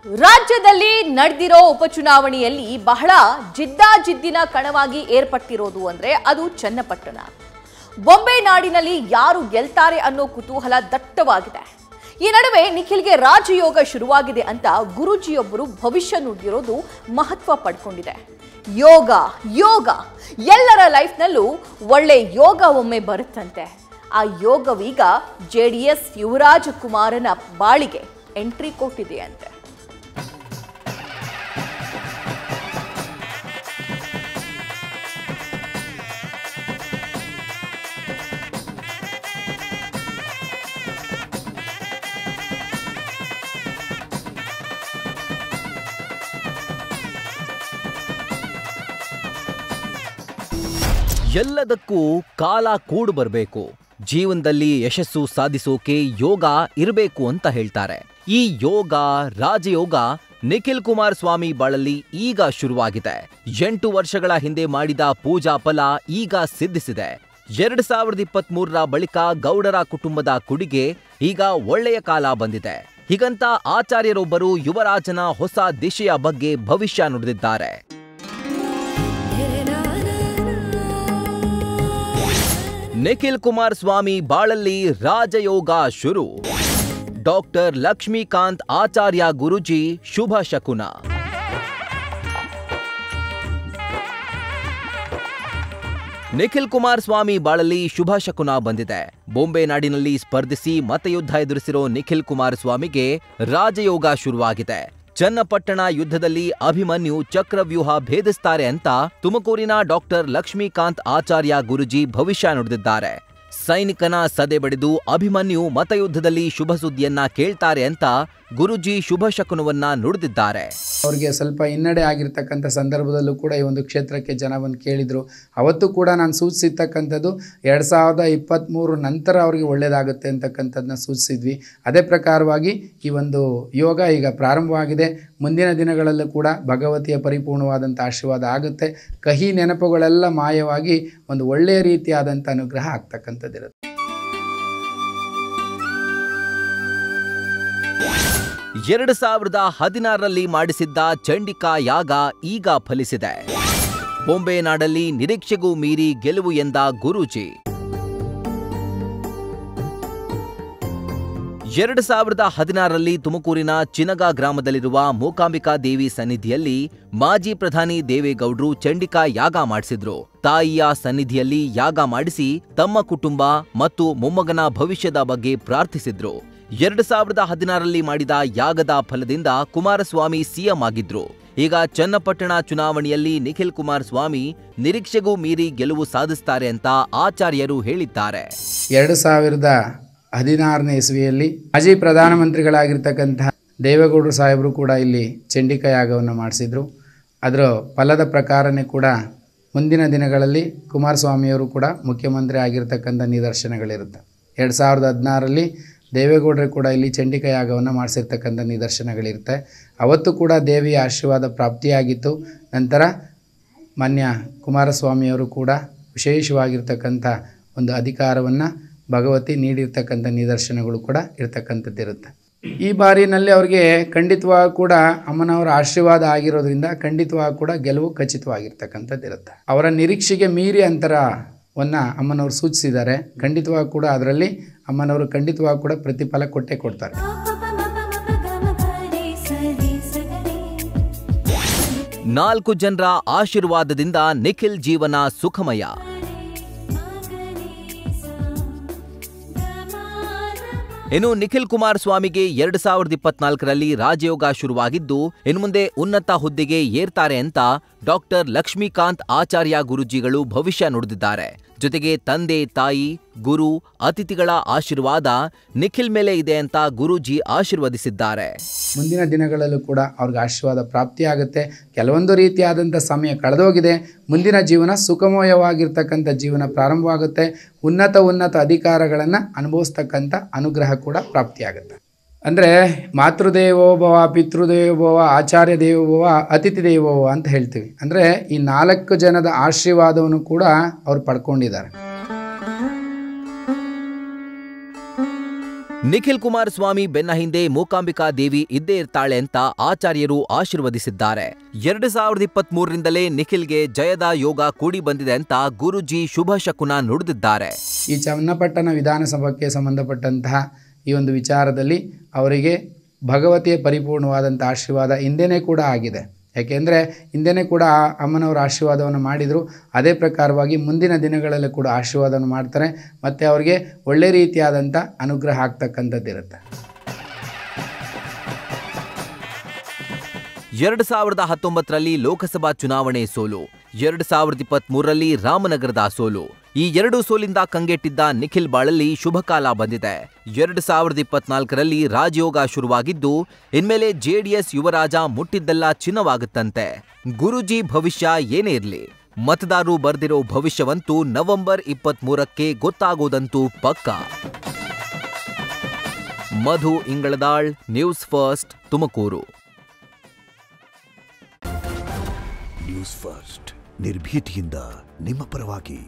ರಾಜ್ಯದಲ್ಲಿ ನಡೆದಿರೋ ಉಪಚುನಾವಣೆಯಲ್ಲಿ ಬಹಳ ಜಿದ್ದಾಜಿದ್ದಿನ ಕಣವಾಗಿ ಏರ್ಪಟ್ಟಿರೋದು ಅಂದ್ರೆ ಅದು ಚನ್ನಪಟ್ಟಣ. ಬೊಂಬೆ ನಾಡಿನಲ್ಲಿ ಯಾರು ಗೆಲ್ತಾರೆ ಅನ್ನೋ ಕುತೂಹಲ ದಟ್ಟವಾಗಿದೆ. ಈ ನಡುವೆ ನಿಖಿಲ್ಗೆ ರಾಜಯೋಗ ಶುರುವಾಗಿದೆ ಅಂತ ಗುರೂಜಿಯೊಬ್ಬರು ಭವಿಷ್ಯ ನುಡಿದಿರೋದು ಮಹತ್ವ ಪಡ್ಕೊಂಡಿದೆ. ಯೋಗ ಯೋಗ ಎಲ್ಲರ ಲೈಫ್ನಲ್ಲೂ ಒಳ್ಳೆ ಯೋಗ ಒಮ್ಮೆ ಬರುತ್ತಂತೆ. ಆ ಯೋಗವೀಗ JDS ಯುವರಾಜ್ ಕುಮಾರನ ಬಾಳಿಗೆ ಎಂಟ್ರಿ ಕೊಟ್ಟಿದೆಯಂತೆ. ಎಲ್ಲದಕ್ಕೂ ಕಾಲ ಕೂಡು ಬರಬೇಕು. ಜೀವನದಲ್ಲಿ ಯಶಸ್ಸು ಸಾಧಿಸೋಕೆ ಯೋಗ ಇರಬೇಕು ಅಂತ ಹೇಳ್ತಾರೆ. ಈ ಯೋಗ ರಾಜಯೋಗ ನಿಖಿಲ್ ಕುಮಾರಸ್ವಾಮಿ ಬಾಳಲ್ಲಿ ಈಗ ಶುರುವಾಗಿದೆ. 8 ವರ್ಷಗಳ ಹಿಂದೆ ಮಾಡಿದ ಪೂಜಾ ಫಲ ಈಗ ಸಿದ್ಧಿಸಿದೆ. 2023ರ ಬಳಿಕ ಗೌಡರ ಕುಟುಂಬದ ಕುಡಿಗೆ ಈಗ ಒಳ್ಳೆಯ ಕಾಲ ಬಂದಿದೆ. ಹೀಗಂತ ಆಚಾರ್ಯರೊಬ್ಬರು ಯುವರಾಜನ ಹೊಸ ದಿಶೆಯ ಬಗ್ಗೆ ಭವಿಷ್ಯ ನುಡಿದಿದ್ದಾರೆ. ನಿಖಿಲ್ ಕುಮಾರಸ್ವಾಮಿ ಬಾಳಲ್ಲಿ ರಾಜಯೋಗ ಶುರು. ಡಾಕ್ಟರ್ ಲಕ್ಷ್ಮೀಕಾಂತ್ ಆಚಾರ್ಯ ಗುರೂಜಿ ಶುಭ ಶಕುನ. ನಿಖಿಲ್ ಕುಮಾರಸ್ವಾಮಿ ಬಾಳಲ್ಲಿ ಶುಭ ಶಕುನ ಬಂದಿದೆ. ಬೊಂಬೆ ನಾಡಿನಲ್ಲಿ ಸ್ಪರ್ಧಿಸಿ ಮತಯುದ್ಧ ಎದುರಿಸಿರೋ ನಿಖಿಲ್ ಕುಮಾರಸ್ವಾಮಿಗೆ ರಾಜಯೋಗ ಶುರುವಾಗಿದೆ. ಚನ್ನಪಟ್ಟಣ ಯುದ್ಧದಲ್ಲಿ ಅಭಿಮನ್ಯು ಚಕ್ರವ್ಯೂಹ ಭೇದಿಸ್ತಾರೆ ಅಂತ ತುಮಕೂರಿನ ಡಾಕ್ಟರ್ ಲಕ್ಷ್ಮೀಕಾಂತ್ ಆಚಾರ್ಯ ಗುರೂಜಿ ಭವಿಷ್ಯ ನುಡಿದಿದ್ದಾರೆ. ಸೈನಿಕನ ಸದೆ ಬಡಿದು ಅಭಿಮನ್ಯು ಮತಯುದ್ಧದಲ್ಲಿ ಶುಭ ಸುದ್ದಿಯನ್ನ ಕೇಳ್ತಾರೆ ಅಂತ ಗುರೂಜಿ ಶುಭ ಶಕುನವನ್ನ ನುಡಿದಿದ್ದಾರೆ. ಅವ್ರಿಗೆ ಸ್ವಲ್ಪ ಹಿನ್ನಡೆ ಆಗಿರ್ತಕ್ಕಂಥ ಸಂದರ್ಭದಲ್ಲೂ ಕೂಡ ಈ ಒಂದು ಕ್ಷೇತ್ರಕ್ಕೆ ಜನ ಬಂದು ಕೇಳಿದರು. ಅವತ್ತು ಕೂಡ ನಾನು ಸೂಚಿಸಿರ್ತಕ್ಕಂಥದ್ದು 2023 ನಂತರ ಅವರಿಗೆ ಒಳ್ಳೆಯದಾಗುತ್ತೆ ಅಂತಕ್ಕಂಥದ್ದನ್ನ ಸೂಚಿಸಿದ್ವಿ. ಅದೇ ಪ್ರಕಾರವಾಗಿ ಈ ಒಂದು ಯೋಗ ಈಗ ಪ್ರಾರಂಭವಾಗಿದೆ. ಮುಂದಿನ ದಿನಗಳಲ್ಲೂ ಕೂಡ ಭಗವತಿಯ ಪರಿಪೂರ್ಣವಾದಂಥ ಆಶೀರ್ವಾದ ಆಗುತ್ತೆ. ಕಹಿ ನೆನಪುಗಳೆಲ್ಲ ಮಾಯವಾಗಿ ಒಂದು ಒಳ್ಳೆಯ ರೀತಿಯಾದಂಥ ಅನುಗ್ರಹ ಆಗ್ತಕ್ಕಂಥದ್ದಿರುತ್ತೆ. 2016ರಲ್ಲಿ ಮಾಡಿಸಿದ್ದ ಚಂಡಿಕಾ ಯಾಗ ಈಗ ಫಲಿಸಿದೆ. ಬೊಂಬೆ ನಾಡಲ್ಲಿ ನಿರೀಕ್ಷೆಗೂ ಮೀರಿ ಗೆಲುವು ಎಂದ ಗುರೂಜಿ. 2016ರಲ್ಲಿ ತುಮಕೂರಿನ ಚಿನಗ ಗ್ರಾಮದಲ್ಲಿರುವ ಮೂಕಾಂಬಿಕಾ ದೇವಿ ಸನ್ನಿಧಿಯಲ್ಲಿ ಮಾಜಿ ಪ್ರಧಾನಿ ದೇವೇಗೌಡರು ಚಂಡಿಕಾ ಯಾಗ ಮಾಡಿಸಿದ್ರು. ತಾಯಿಯ ಸನ್ನಿಧಿಯಲ್ಲಿ ಯಾಗ ಮಾಡಿಸಿ ತಮ್ಮ ಕುಟುಂಬ ಮತ್ತು ಮೊಮ್ಮಗನ ಭವಿಷ್ಯದ ಬಗ್ಗೆ ಪ್ರಾರ್ಥಿಸಿದ್ರು. 2016ರಲ್ಲಿ ಮಾಡಿದ ಯಾಗದ ಫಲದಿಂದ ಕುಮಾರಸ್ವಾಮಿ ಸಿಎಂ ಆಗಿದ್ರು. ಈಗ ಚನ್ನಪಟ್ಟಣ ಚುನಾವಣೆಯಲ್ಲಿ ನಿಖಿಲ್ ಕುಮಾರಸ್ವಾಮಿ ನಿರೀಕ್ಷೆಗೂ ಮೀರಿ ಗೆಲುವು ಸಾಧಿಸ್ತಾರೆ ಅಂತ ಆಚಾರ್ಯರು ಹೇಳಿದ್ದಾರೆ. 2016ನೇ ಇಸ್ವಿಯಲ್ಲಿ ಮಾಜಿ ಪ್ರಧಾನಮಂತ್ರಿಗಳಾಗಿರ್ತಕ್ಕಂತಹ ದೇವೇಗೌಡರು ಸಾಹೇಬರು ಕೂಡ ಇಲ್ಲಿ ಚಂಡಿಕಾ ಯಾಗವನ್ನು ಮಾಡಿಸಿದ್ರು. ಅದರ ಫಲದ ಪ್ರಕಾರನೇ ಕೂಡ ಮುಂದಿನ ದಿನಗಳಲ್ಲಿ ಕುಮಾರಸ್ವಾಮಿಯವರು ಕೂಡ ಮುಖ್ಯಮಂತ್ರಿ ಆಗಿರ್ತಕ್ಕಂಥ ನಿದರ್ಶನಗಳಿರುತ್ತೆ. 2016ರಲ್ಲಿ ದೇವೇಗೌಡರು ಕೂಡ ಇಲ್ಲಿ ಚಂಡಿಕಾ ಯಾಗವನ್ನು ಮಾಡಿಸಿರ್ತಕ್ಕಂಥ ನಿದರ್ಶನಗಳಿರುತ್ತೆ. ಅವತ್ತು ಕೂಡ ದೇವಿಯ ಆಶೀರ್ವಾದ ಪ್ರಾಪ್ತಿಯಾಗಿತ್ತು. ನಂತರ ಮಾನ್ಯ ಕುಮಾರಸ್ವಾಮಿಯವರು ಕೂಡ ವಿಶೇಷವಾಗಿರ್ತಕ್ಕಂಥ ಒಂದು ಅಧಿಕಾರವನ್ನು ಭಗವತಿ ನೀಡಿರ್ತಕ್ಕಂಥ ನಿದರ್ಶನಗಳು ಕೂಡ ಇರ್ತಕ್ಕಂಥದ್ದಿರುತ್ತೆ. ಈ ಬಾರಿನಲ್ಲಿ ಅವರಿಗೆ ಖಂಡಿತವಾಗಿ ಕೂಡ ಅಮ್ಮನವರ ಆಶೀರ್ವಾದ ಆಗಿರೋದ್ರಿಂದ ಖಂಡಿತವಾಗಿ ಕೂಡ ಗೆಲುವು ಖಚಿತವಾಗಿರ್ತಕ್ಕಂಥದ್ದಿರುತ್ತೆ. ಅವರ ನಿರೀಕ್ಷೆಗೆ ಮೀರಿ ಅಂತರವನ್ನು ಅಮ್ಮನವರು ಸೂಚಿಸಿದ್ದಾರೆ. ಖಂಡಿತವಾಗಿ ಕೂಡ ಅದರಲ್ಲಿ ಅಮ್ಮನವರು ಖಂಡಿತವಾಗಿ ಕೂಡ ಪ್ರತಿಫಲ ಕೊಟ್ಟೇ ಕೊಡ್ತಾರೆ. 4 ಜನರ ಆಶೀರ್ವಾದದಿಂದ ನಿಖಿಲ್ ಜೀವನ ಸುಖಮಯ. ಇನ್ನು ನಿಖಿಲ್ ಕುಮಾರಸ್ವಾಮಿಗೆ 2024ರಲ್ಲಿ ರಾಜಯೋಗ ಶುರುವಾಗಿದ್ದು ಇನ್ನು ಮುಂದೆ ಉನ್ನತ ಹುದ್ದೆಗೆ ಏರ್ತಾರೆ ಅಂತ ಡಾಕ್ಟರ್ ಲಕ್ಷ್ಮೀಕಾಂತ್ ಆಚಾರ್ಯ ಗುರೂಜಿಗಳು ಭವಿಷ್ಯ ನುಡಿದಿದ್ದಾರೆ. ಜೊತೆಗೆ ತಂದೆ ತಾಯಿ ಗುರು ಅತಿಥಿಗಳ ಆಶೀರ್ವಾದ ನಿಖಿಲ್ ಮೇಲೆ ಇದೆ ಅಂತ ಗುರೂಜಿ ಆಶೀರ್ವದಿಸಿದ್ದಾರೆ. ಮುಂದಿನ ದಿನಗಳಲ್ಲೂ ಕೂಡ ಅವ್ರಿಗೆ ಆಶೀರ್ವಾದ ಪ್ರಾಪ್ತಿಯಾಗುತ್ತೆ. ಕೆಲವೊಂದು ರೀತಿಯಾದಂಥ ಸಮಯ ಕಳೆದೋಗಿದೆ. ಮುಂದಿನ ಜೀವನ ಸುಖಮಯವಾಗಿರ್ತಕ್ಕಂಥ ಜೀವನ ಪ್ರಾರಂಭವಾಗುತ್ತೆ. ಉನ್ನತ ಅಧಿಕಾರಗಳನ್ನು ಅನುಭವಿಸ್ತಕ್ಕಂಥ ಅನುಗ್ರಹ ಕೂಡ ಪ್ರಾಪ್ತಿಯಾಗುತ್ತೆ. ಅಂದರೆ ಮಾತೃದೇವೋಭವ, ಪಿತೃದೇವೋಭವ, ಆಚಾರ್ಯ ದೇವೋಭವ, ಅತಿಥಿ ದೇವೋಭವ ಅಂತ ಹೇಳ್ತೀವಿ. ಅಂದರೆ ಈ 4 ಜನದ ಆಶೀರ್ವಾದವನ್ನು ಕೂಡ ಅವ್ರು ಪಡ್ಕೊಂಡಿದ್ದಾರೆ. ನಿಖಿಲ್ ಕುಮಾರಸ್ವಾಮಿ ಬೆನ್ನ ಹಿಂದೆ ಮೂಕಾಂಬಿಕಾ ದೇವಿ ಇದ್ದೇ ಇರ್ತಾಳೆ ಅಂತ ಆಚಾರ್ಯರು ಆಶೀರ್ವದಿಸಿದ್ದಾರೆ. 2023ರಿಂದಲೇ ನಿಖಿಲ್ಗೆ ಜಯದ ಯೋಗ ಕೂಡಿ ಬಂದಿದೆ ಅಂತ ಗುರೂಜಿ ಶುಭ ಶಕುನ ನುಡಿದಿದ್ದಾರೆ. ಈ ಚನ್ನಪಟ್ಟಣ ವಿಧಾನಸಭೆಗೆ ಸಂಬಂಧಪಟ್ಟಂತಹ ಈ ಒಂದು ವಿಚಾರದಲ್ಲಿ ಅವರಿಗೆ ಭಗವತಿಯ ಪರಿಪೂರ್ಣವಾದಂಥ ಆಶೀರ್ವಾದ ಹಿಂದೆನೇ ಕೂಡ ಆಗಿದೆ. ಯಾಕೆಂದರೆ ಹಿಂದೆನೇ ಕೂಡ ಅಮ್ಮನವರ ಆಶೀರ್ವಾದವನ್ನು ಮಾಡಿದರು. ಅದೇ ಪ್ರಕಾರವಾಗಿ ಮುಂದಿನ ದಿನಗಳಲ್ಲಿ ಕೂಡ ಆಶೀರ್ವಾದವನ್ನು ಮಾಡ್ತಾರೆ ಮತ್ತು ಅವರಿಗೆ ಒಳ್ಳೆ ರೀತಿಯಾದಂಥ ಅನುಗ್ರಹ ಆಗ್ತಕ್ಕಂಥದ್ದಿರುತ್ತೆ. 2019ರಲ್ಲಿ ಲೋಕಸಭಾ ಚುನಾವಣೆ ಸೋಲು, 2023ರಲ್ಲಿ ರಾಮನಗರದ ಸೋಲು. ಈ ಎರಡೂ ಸೋಲಿಂದ ಕಂಗೆಟ್ಟಿದ್ದ ನಿಖಿಲ್ ಬಾಳಲ್ಲಿ ಶುಭಕಾಲ ಬಂದಿದೆ. 2024ರಲ್ಲಿ ರಾಜಯೋಗ ಶುರುವಾಗಿದ್ದು, ಇನ್ಮೇಲೆ ಜೆಡಿಎಸ್ ಯುವರಾಜ ಮುಟ್ಟಿದ್ದೆಲ್ಲ ಚಿನ್ನವಾಗುತ್ತಂತೆ. ಗುರೂಜಿ ಭವಿಷ್ಯ ಏನೇ ಇರಲಿ, ಮತದಾರರು ಬರೆದಿರೋ ಭವಿಷ್ಯವಂತೂ ನವೆಂಬರ್ 23ಕ್ಕೆ ಗೊತ್ತಾಗೋದಂತೂ ಪಕ್ಕಾ. Madhu Ingaladal, news first, Tumakuru. News first ನಿರ್ಭೀತಿಯಿಂದ ನಿಮ್ಮ ಪರವಾಗಿ.